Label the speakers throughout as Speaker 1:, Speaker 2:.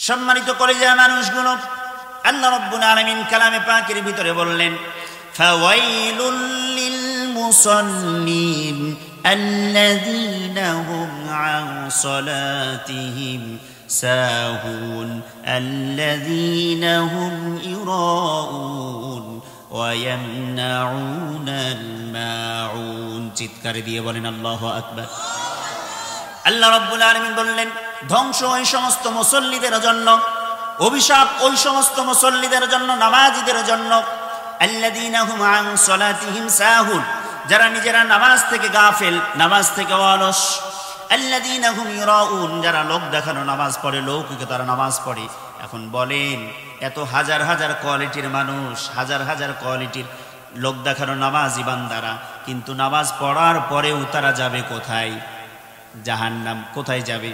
Speaker 1: সম্মানিত কলিজার মানুষগুলো, আল্লাহ রাব্বুল আলামিন কালামে পাকের ভিতরে বললেন, ফাওয়াইলুল লিল মুসাল্লিন আল্লাযীনা হুম আন সালাতিহিম সাহুন আল্লাযীনা হুম ইরাউন ওয়া ইয়ামনাউনাল মাউন। চিৎকার দিয়ে বলেন আল্লাহু আকবার। আল্লাহ রাব্বুল আলামিন বললেন, ধ্বংস ওই সমস্ত মুসল্লিদের জন্য, অভিশাপ ওই সমস্ত মুসল্লিদের জন্য, নামাজীদের জন্য, আল্লাযীনা হুম আন সালাতিহিম সাহুন, যারা নিজেরা নামাজ থেকে গাফেল, নামাজ থেকে অলস, আল্লাযীনা হুম ইরাউন, যারা লোক দেখানো নামাজ পড়ে, লৌকিকে তারা নামাজ পড়ে। এখন বলেন, এত হাজার হাজার কোয়ালিটির মানুষ, হাজার হাজার কোয়ালিটির লোক দেখানো নামাজি বান্দারা, কিন্তু নামাজ পড়ার পরেও তারা যাবে কোথায়? জাহান্নাম। কোথায় যাবে?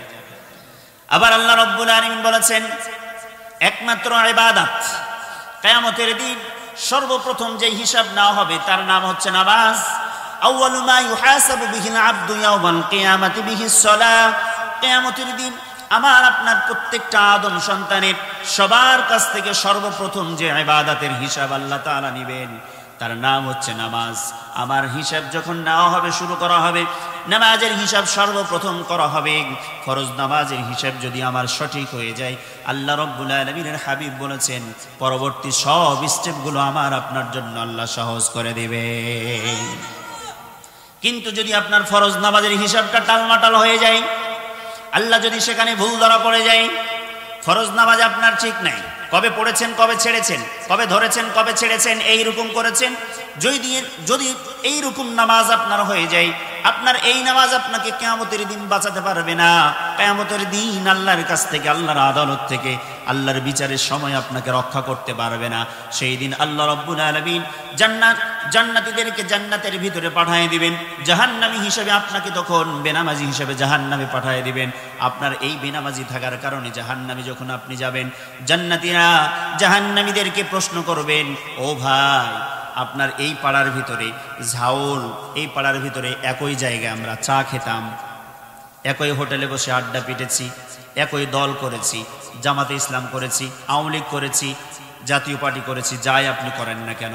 Speaker 1: আবার আল্লাহ রাব্বুল আলামিন বলেছেন, একমাত্র ইবাদত, কিয়ামতের দিন সর্বপ্রথম যে হিসাব নেওয়া হবে তার নাম হচ্ছে নামাজ। আউয়ালু মা ইউহাসাবু বিহিল আবদু ইয়াওমাল কিয়ামাতি বিহিস সালাহ। কিয়ামতের দিন আমার আপনার প্রত্যেকটা আদম সন্তানের সবার কাছ থেকে সর্বপ্রথম যে ইবাদতের হিসাব আল্লাহ তাআলা নেবেন তার নাম হচ্ছে নামাজ। আমার হিসাব যখন নেওয়া হবে, শুরু করা হবে, নামাজের হিসাব সর্বপ্রথম করা হবে। ফরজ নামাজের হিসাব যদি আমার সঠিক হয়ে যায়, আল্লাহ রাব্বুল আলামিনের হাবিব বলেছেন, পরবর্তী সব স্টেপগুলো আমার আপনার জন্য আল্লাহ সহজ করে দেবে। কিন্তু যদি আপনার ফরজ নামাজের হিসাবটা টালমাটাল হয়ে যায়, আল্লাহ যদি সেখানে ভুল ধরা পড়ে যায়, ফরজ নামাজ আপনার ঠিক নাই, কবে পড়েছেন, কবে ছেড়েছেন, কবে ধরেছেন, কবে ছেড়েছেন, এইরকম করেছেন, যদি এইরকম নামাজ আপনার হয়ে যায়, আপনার এই নামাজ আপনাকে কিয়ামতের দিন বাঁচাতে পারবে না। কিয়ামতের দিন আল্লাহর কাছ থেকে, আল্লাহর আদালত থেকে, আল্লাহর বিচারের সময় আপনাকে রক্ষা করতে পারবে না। সেই দিন আল্লাহ রাব্বুল আলামিন জান্নাতীদেরকে জান্নাতের ভিতরে পাঠিয়ে দিবেন, জাহান্নামী হিসেবে আপনাকে তখন বেনামাজি হিসেবে জাহান্নামে পাঠিয়ে দিবেন। আপনার এই বেনামাজি থাকার কারণে জাহান্নামে যখন আপনি যাবেন, জান্নাতীরা জাহান্নামীদেরকে প্রশ্ন করবেন, ও ভাই, আপনার এই পাড়ার ভিতরে ঝাউল, এই পাড়ার ভিতরে একই জায়গায় আমরা চা খেতাম, একই হোটেলে বসে আড্ডা পিটেছি, একই দল করেছি, জামাতে ইসলাম করেছি, আওয়ামী লীগ করেছি, জাতীয় পার্টি করেছি, যাই আপনি করেন না কেন,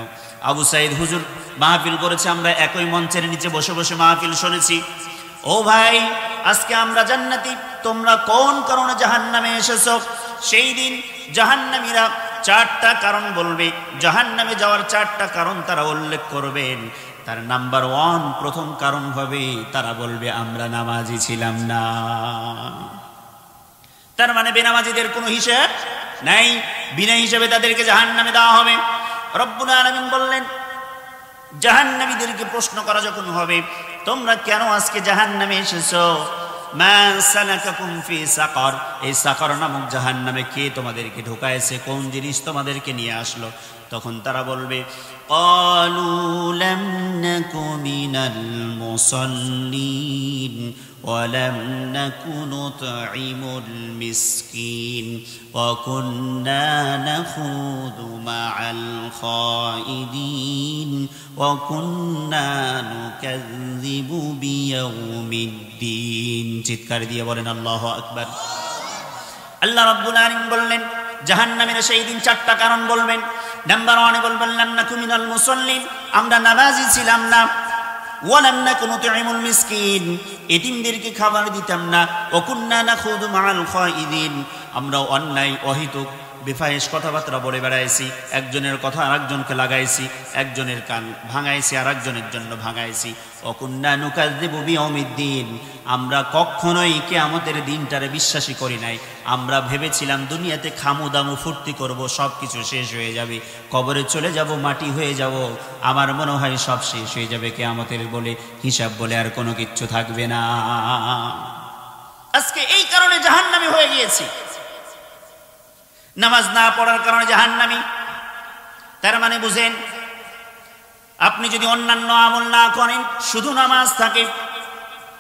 Speaker 1: আবু সাইদ হুজুর মাহফিল করেছে, আমরা একই মঞ্চের নিচে বসে বসে মাহফিল শুনেছি। ও ভাই, আজকে আমরা জান্নাতি, তোমরা কোন কারণে জাহান্নামে এসেছো? সেই দিন জাহান্নামীরা চারটা কারণ বলবে, জাহান্নামে যাওয়ার চারটা কারণ তারা উল্লেখ করবেন। তার নাম্বার 1, প্রথম কারণ হবে, তারা বলবে আমরা নামাজি ছিলাম না। তার মানে বেনামাজিদের কোনো হিসাব নাই, বিনা হিসাবে তাদেরকে জাহান্নামে দেওয়া হবে। রব্বুল আলামিন বললেন, জাহান্নামীদেরকে প্রশ্ন করা যখন হবে, তোমরা কেন আজকে জাহান্নামে এসেছো? মা সালাকাকুম ফি সাকার, এই সাকার নামক জাহান্নামে কে তোমাদেরকে ঢোকায়েছে, কোন জিনিস তোমাদেরকে নিয়ে আসলো? তখন তারা বলবে, ক্বালু লাম নাকু মিনাল মুসাল্লিন ওয়া লাম নাকু নুতঈমুল মিসকিন ওয়া কুন্না নাখুযু মা'আল খাইদিন ওয়া কুন্না নুকাযযিবু বিয়াউমিদ্দিন। চিৎকার দিয়ে বলেন আল্লাহু আকবার। আল্লাহ রাব্বুল আলামিন বললেন, জাহান্নামীরা সেই দিন চারটা কারণ বলবেন। নাম্বার 1 বলবেন, লাম নাকু মিনাল মুসাল্লিন, আমরা নামাজি ছিলাম না। ওয়া লাম নাকু নুতঈমুল মিসকিন, এতিমদেরকে খাবার দিতাম না। ওয়া কুন্না নাখুযু মা'আল খাইদিন, আমরা অন্যায় অহিতুক বেফাহিশ কথাবার্তা বলে বেড়াইছি, একজনের কথা আরেকজনকে লাগাইছি, একজনের কান ভাঙাইছি আরেকজনের জন্য ভাঙাইছি। ওয়া কুন্না নুকাযযিবু বিয়াউমিদ্দিন, আমরা কখনোই কিয়ামতের দিনটারে বিশ্বাসী করি নাই। আমরা ভেবেছিলাম দুনিয়াতে খামু দামু ফুর্তি করব, সব কিছু শেষ হয়ে যাবে, কবরে চলে যাব, মাটি হয়ে যাব, আমার মনে হয় সব শেষ হয়ে যাবে, কিয়ামতের বলে হিসাব বলে আর কোনো কিচ্ছু থাকবে না। আজকে এই কারণে জাহান্নামী হয়ে গিয়েছি, নামাজ না পড়ার কারণে জাহান্নামী। তার মানে বুঝেন, আপনি যদি অন্যান্য আমল না করেন, শুধু নামাজ থাকে,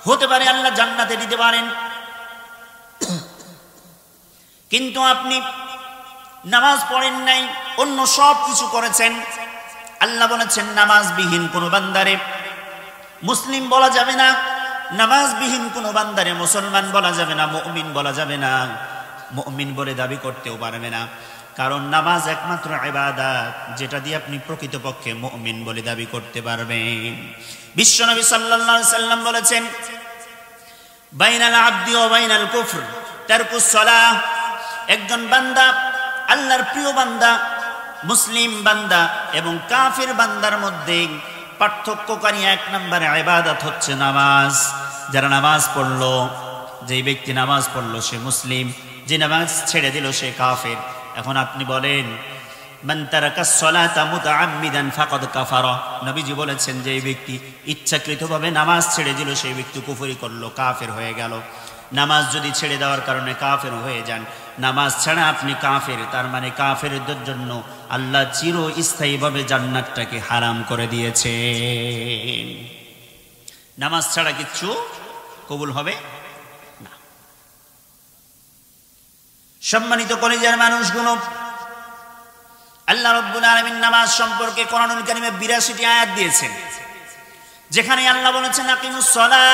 Speaker 1: হতে পারে আল্লাহ জান্নাতে দিতে পারেন। কিন্তু আপনি নামাজ পড়েন নাই, অন্য সব কিছু করেছেন। আল্লাহ বলেছেন, নামাজবিহীন কোনো বান্দারে মুসলিম বলা যাবে না, নামাজবিহীন কোনো বান্দারে মুসলমান বলা যাবে না, মুমিন বলা যাবে না। মুমিন বলে দাবি করতেও পারবে না। কারণ নামাজ একমাত্র ইবাদত যেটা দিয়ে আপনি প্রকৃতপক্ষে মুমিন বলে দাবি করতে পারবেন। বিশ্বনবী সাল্লাল্লাহু আলাইহি সাল্লাম বলেছেন, বাইনাল আবদি ওয়া বাইনাল কুফর তারকুস সালাহ। একজন বান্দা, আল্লাহর প্রিয় বান্দা, মুসলিম বান্দা এবং কাফির বান্দার মধ্যে পার্থক্যকারী এক নম্বর ইবাদত হচ্ছে নামাজ। যারা নামাজ পড়লো, যেই ব্যক্তি নামাজ পড়লো সে মুসলিম, যে নামাজ ছেড়ে দিল সে কাফির। এখন আপনি বলেন, মান তারাকাস সালাতা মুতাআম্মিদান ফাকাদ কাফারা। নবীজি বলেছেন যে এই ব্যক্তি ইচ্ছাকৃতভাবে নামাজ ছেড়ে দিল সেই ব্যক্তি কুফরি করলো, কাফের হয়ে গেল। নামাজ যদি ছেড়ে দেওয়ার কারণে কাফের হয়ে যান, নামাজ ছাড়া আপনি কাফের, তার মানে কাফেরদের জন্য আল্লাহ চিরস্থায়ীভাবে জান্নাতটাকে হারাম করে দিয়েছে। নামাজ ছাড়া কিচ্ছু কবুল হবে না। সম্মানিত কলিজার মানুষগুলো, আল্লাহ রাব্বুল আলামিন নামাজ সম্পর্কে কোরআনুল কারীমে ৮২টি আয়াত দিয়েছেন, যেখানে আল্লাহ বলেছেন আকিমুস সালাহ।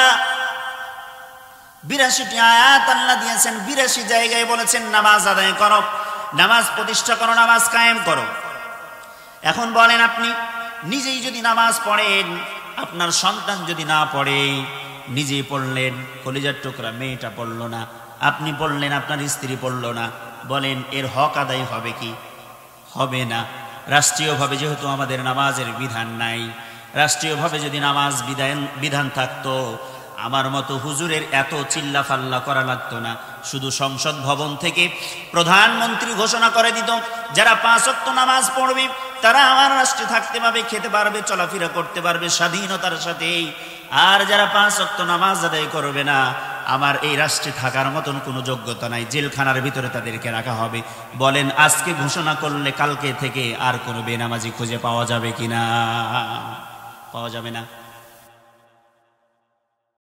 Speaker 1: ৮২টি আয়াত আল্লাহ দিয়েছেন, ৮২ জায়গায় বলেছেন নামাজ আদায় করো, নামাজ প্রতিষ্ঠা করো, নামাজ কায়েম করো। এখন বলেন, আপনি নিজেই যদি নামাজ পড়েন, আপনার সন্তান যদি না পড়ে, নিজেই পড়লেন, কলিজার টুকরা মেয়েটা পড়লো না, আপনি পড়লেন, আপনার স্ত্রী পড়লো না, বলেন এর হক আদায় হবে কি? হবে না। রাষ্ট্রীয়ভাবে যেহেতু আমাদের নামাজের বিধান নাই, রাষ্ট্রীয়ভাবে যদি নামাজ বিধান থাকতো, আমার মতো হুজুরের এত চিল্লা ফাল্লা করা লাগতো না। শুধু সংসদ ভবন থেকে প্রধানমন্ত্রী ঘোষণা করে দিত, যারা ৫ ওয়াক্ত নামাজ পড়বে তারা আমার রাষ্ট্রে থাকতে পারবে, খেতে পারবে, চলাফেরা করতে পারবে স্বাধীনতার সাথে। আর যারা ৫ ওয়াক্ত নামাজ আদায় করবে না, আমার এই রাষ্ট্রে থাকার মতন কোনো যোগ্যতা নাই, জেলখানার ভিতরে তাদেরকে রাখা হবে। বলেন আজকে ঘোষণা করলে কালকে থেকে আর কোনো বেনামাজি খুঁজে পাওয়া যাবে কিনা? পাওয়া যাবে না।